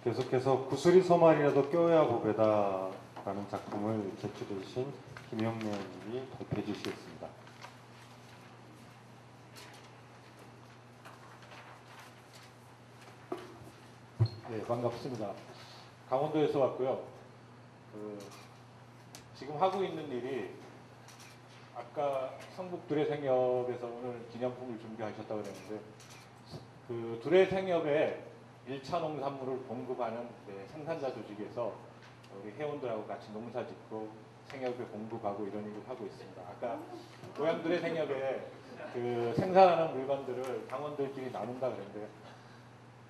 계속해서 구슬이 소말이라도 껴야 보배다 라는 작품을 제출해 주신 김영래 님이 발표해 주시겠습니다. 네, 반갑습니다. 강원도에서 왔고요. 지금 하고 있는 일이 아까 성북 두레생협에서 오늘 기념품을 준비하셨다고 그랬는데 그 두레생협에 1차 농산물을 공급하는 생산자 조직에서 우리 회원들하고 같이 농사 짓고 생협에 공급하고 이런 일을 하고 있습니다. 아까 고양 두레생협에 그 생산하는 물건들을 당원들끼리 나눈다 그랬는데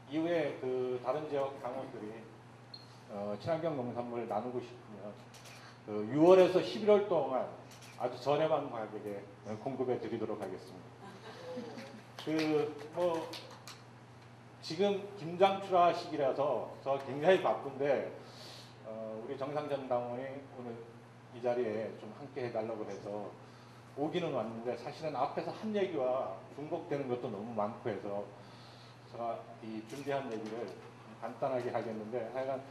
이후에 그 다른 지역 당원들이 친환경 농산물을 나누고 싶으면 6월에서 11월 동안 아주 저렴한 가격에 공급해 드리도록 하겠습니다. 지금 김장출하 시기라서 저 굉장히 바쁜데 우리 정상전 당원이 오늘 이 자리에 좀 함께 해달라고 해서 오기는 왔는데 사실은 앞에서 한 얘기와 중복되는 것도 너무 많고 해서 제가 이 준비한 얘기를 간단하게 하겠는데 하여간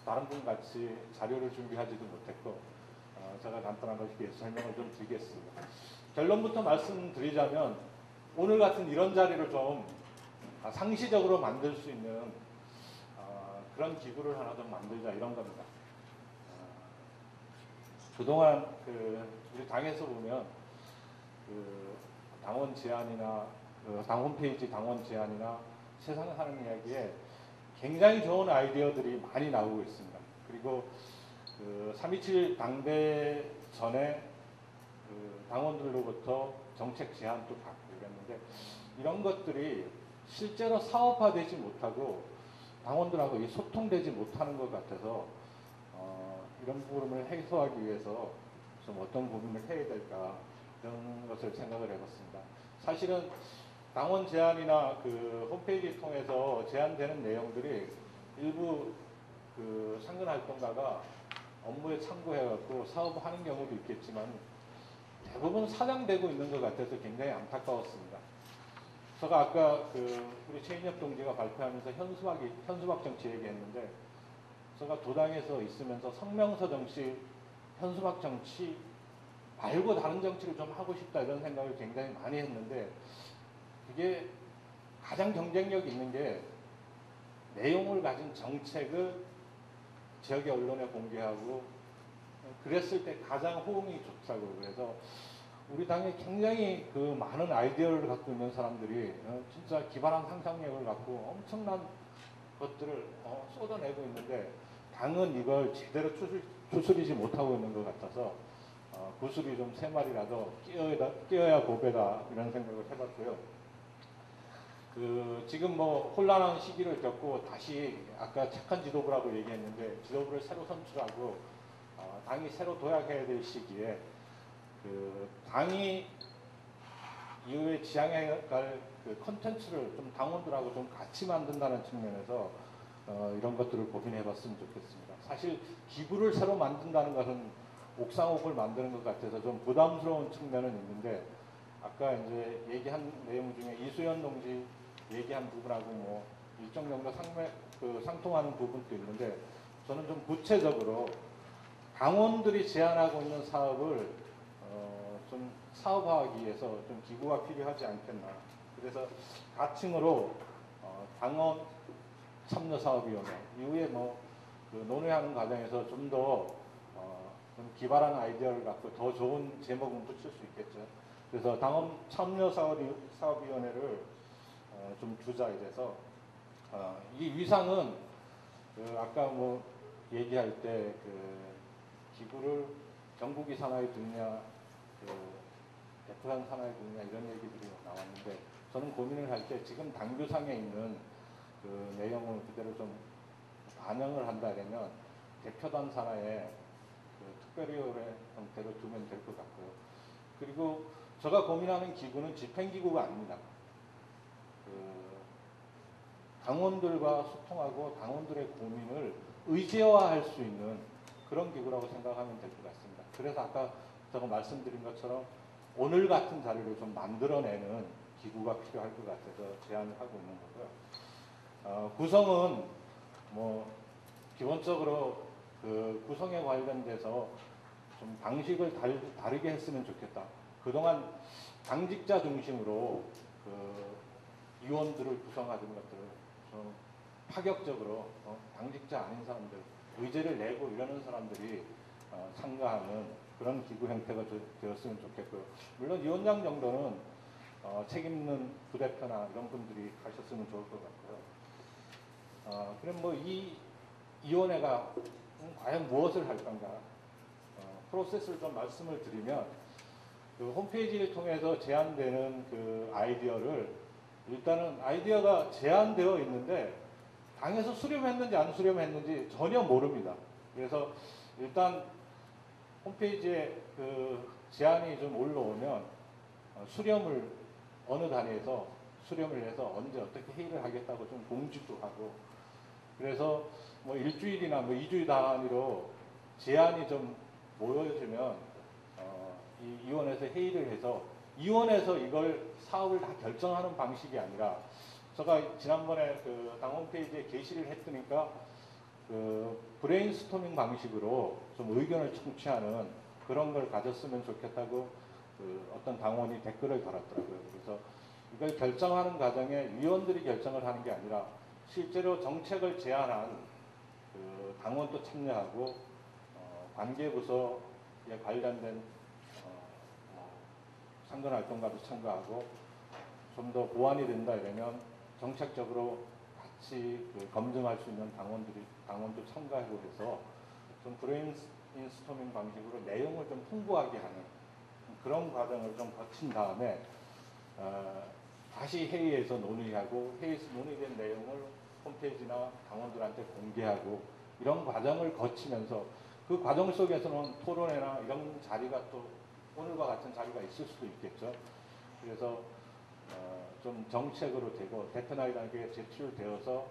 다른 분 같이 자료를 준비하지도 못했고 제가 간단하게 설명을 좀 드리겠습니다. 결론부터 말씀드리자면 오늘 같은 이런 자리를 좀 상시적으로 만들 수 있는 그런 기구를 하나 좀 만들자 이런 겁니다. 그동안 우리 당에서 보면 당원 제안이나 당 홈페이지 당원 제안이나 세상 사는 이야기에 굉장히 좋은 아이디어들이 많이 나오고 있습니다. 그리고 3.27 당대 전에 당원들로부터 정책 제안도 받고 이랬는데 이런 것들이 실제로 사업화되지 못하고 당원들하고 소통되지 못하는 것 같아서 이런 부분을 해소하기 위해서 좀 어떤 부분을 해야 될까 이런 것을 생각을 해봤습니다. 사실은 당원 제안이나 홈페이지 통해서 제안되는 내용들이 일부 상근활동가가 업무에 참고해갖고 사업하는 경우도 있겠지만 대부분 사장되고 있는 것 같아서 굉장히 안타까웠습니다. 제가 아까 우리 최인혁 동지가 발표하면서 현수막 정치 얘기했는데 제가 도당에서 있으면서 성명서 정치, 현수막 정치 말고 다른 정치를 좀 하고 싶다 이런 생각을 굉장히 많이 했는데 그게 가장 경쟁력 있는 게 내용을 가진 정책을 지역의 언론에 공개하고 그랬을 때 가장 호응이 좋다고. 그래서 우리 당에 굉장히 많은 아이디어를 갖고 있는 사람들이 진짜 기발한 상상력을 갖고 엄청난 것들을 쏟아내고 있는데 당은 이걸 제대로 추스리지 못하고 있는 것 같아서 구슬이 좀 3마리라도 끼어야 보배다 이런 생각을 해봤고요. 지금 혼란한 시기를 겪고 다시 아까 착한 지도부라고 얘기했는데 지도부를 새로 선출하고 당이 새로 도약해야 될 시기에 당이 이후에 지향해 갈 컨텐츠를 좀 당원들하고 좀 같이 만든다는 측면에서 이런 것들을 고민해 봤으면 좋겠습니다. 사실 기구를 새로 만든다는 것은 옥상옥을 만드는 것 같아서 좀 부담스러운 측면은 있는데 아까 이제 얘기한 내용 중에 이수연 동지 얘기한 부분하고 일정 정도 상통하는 부분도 있는데 저는 좀 구체적으로 당원들이 제안하고 있는 사업을 좀 사업화하기 위해서 좀 기구가 필요하지 않겠나. 그래서 가칭으로 당원 참여사업위원회 이후에 논의하는 과정에서 좀 더 좀 기발한 아이디어를 갖고 더 좋은 제목은 붙일 수 있겠죠. 그래서 당원 참여사업위원회를 좀 주자 이래서 이 위상은 아까 얘기할 때 기구를 전국이 산하에 두느냐 대표단 산하에 두느냐 이런 얘기들이 나왔는데 저는 고민을 할 때 지금 당규상에 있는 내용을 그대로 좀 반영을 한다면 대표단 산하에 특별위원회 형태로 두면 될 것 같고요. 그리고 제가 고민하는 기구는 집행기구가 아닙니다. 당원들과 소통하고 당원들의 고민을 의제화할 수 있는 그런 기구라고 생각하면 될 것 같습니다. 그래서 아까 제가 말씀드린 것처럼 오늘 같은 자리를 좀 만들어내는 기구가 필요할 것 같아서 제안을 하고 있는 거고요. 구성은 뭐 기본적으로 그 구성에 관련돼서 좀 방식을 다르게 했으면 좋겠다. 그동안 당직자 중심으로 그 위원들을 구성하던 것들을 좀 파격적으로 당직자 아닌 사람들, 의제를 내고 이러는 사람들이 참가하는 그런 기구 형태가 되었으면 좋겠고요. 물론 위원장 정도는 책 있는 부대표나 이런 분들이 하셨으면 좋을 것 같고요. 그럼 뭐 이 위원회가 과연 무엇을 할 건가? 프로세스를 좀 말씀을 드리면 그 홈페이지를 통해서 제안되는 그 아이디어를 일단은 아이디어가 제안되어 있는데 당에서 수렴했는지 안 수렴했는지 전혀 모릅니다. 그래서 일단 홈페이지에 그 제안이 좀 올라오면 수렴을 어느 단위에서 수렴을 해서 언제 어떻게 회의를 하겠다고 좀 공지도 하고 그래서 뭐 일주일이나 뭐 2주일 단위로 제안이 좀 모여지면 이 위원회에서 회의를 해서 위원회에서 이걸 사업을 다 결정하는 방식이 아니라 제가 지난번에 그 당 홈페이지에 게시를 했으니까 그 브레인스토밍 방식으로 좀 의견을 청취하는 그런 걸 가졌으면 좋겠다고 그 어떤 당원이 댓글을 달았더라고요. 그래서 이걸 결정하는 과정에 위원들이 결정을 하는 게 아니라 실제로 정책을 제안한 그 당원도 참여하고 관계부서에 관련된 상근활동가도 참가하고 좀 더 보완이 된다 이러면 정책적으로 같이 그 검증할 수 있는 당원도 참가하고 해서 좀 브레인스토밍 방식으로 내용을 좀 풍부하게 하는 그런 과정을 좀 거친 다음에 다시 회의에서 논의하고 회의에서 논의된 내용을 홈페이지나 당원들한테 공개하고 이런 과정을 거치면서 그 과정 속에서는 토론회나 이런 자리가 또 오늘과 같은 자리가 있을 수도 있겠죠. 그래서 좀 정책으로 되고 대표나이단계에 제출되어서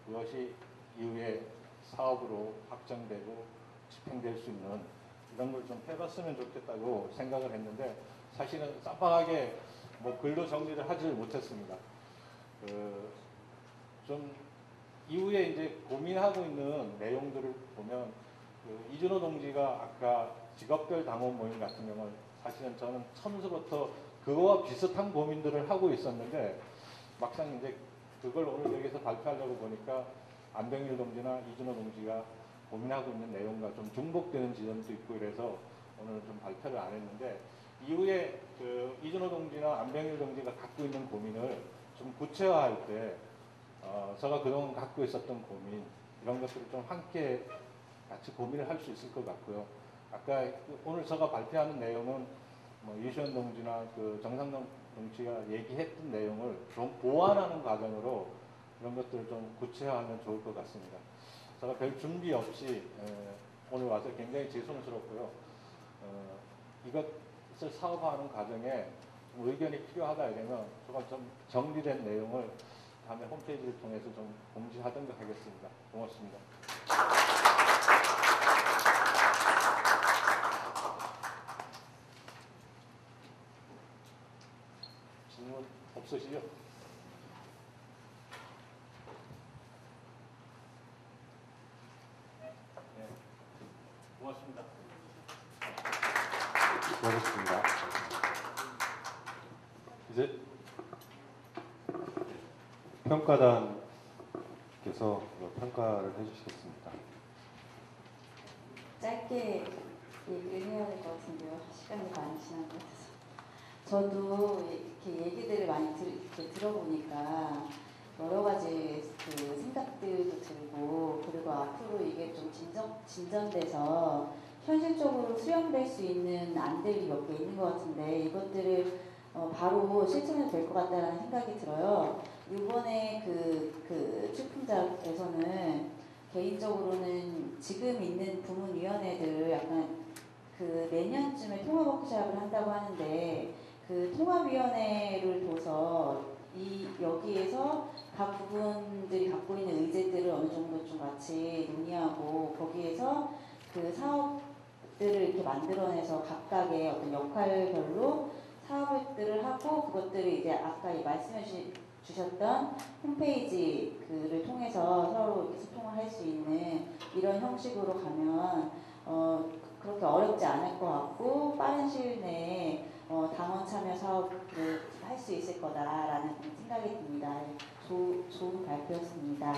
그것이 이후에 사업으로 확정되고 집행될 수 있는 이런 걸 좀 해봤으면 좋겠다고 생각을 했는데 사실은 쌈박하게 뭐 글로 정리를 하지를 못했습니다. 좀 이후에 이제 고민하고 있는 내용들을 보면 그 이준호 동지가 아까 직업별 당원 모임 같은 경우는 사실은 저는 처음부터 그거와 비슷한 고민들을 하고 있었는데 막상 이제 그걸 오늘 여기서 발표하려고 보니까 안병일 동지나 이준호 동지가 고민하고 있는 내용과 좀 중복되는 지점도 있고 이래서 오늘 좀 발표를 안 했는데 이후에 그 이준호 동지나 안병일 동지가 갖고 있는 고민을 좀 구체화할 때 제가 그동안 갖고 있었던 고민 이런 것들을 좀 함께 같이 고민을 할 수 있을 것 같고요. 아까 오늘 제가 발표하는 내용은 뭐 유시원 동지나 그 정상동 동지가 얘기했던 내용을 좀 보완하는 과정으로 이런 것들을 좀 구체화하면 좋을 것 같습니다. 제가 별 준비 없이 오늘 와서 굉장히 죄송스럽고요. 이것을 사업화하는 과정에 좀 의견이 필요하다 이러면 제가 좀 정리된 내용을 다음에 홈페이지를 통해서 좀 공지하던가 하겠습니다. 고맙습니다. 질문 없으시죠? 네, 고맙습니다. 수고하셨습니다. 이제 평가단께서 평가를 해주시겠습니다. 짧게 얘기를 해야 될 것 같은데요. 시간이 많이 지난 것 같아서. 저도 이렇게 얘기들을 많이 이렇게 들어보니까 여러 가지 그 생각들도 들고 그리고 앞으로 이게 좀 진전돼서 현실적으로 수용될 수 있는 안들이 몇 개 있는 것 같은데 이것들을 바로 실천해도 될 것 같다는 생각이 들어요. 이번에 그 출품작에서는 개인적으로는 지금 있는 부문위원회들 약간 그 내년쯤에 통합워크숍을 한다고 하는데 그 통합위원회를 둬서 여기에서 각 부분들이 갖고 있는 의제들을 어느 정도 좀 같이 논의하고 거기에서 그 사업들을 이렇게 만들어내서 각각의 어떤 역할별로 사업들을 하고 그것들을 이제 아까 말씀해 주셨던 홈페이지 그를 통해서 서로 이렇게 소통을 할 수 있는 이런 형식으로 가면 그렇게 어렵지 않을 것 같고 빠른 시일 내에 당원 참여 사업을 할 수 있을 거다라는 생각이 듭니다. 좋은 발표였습니다.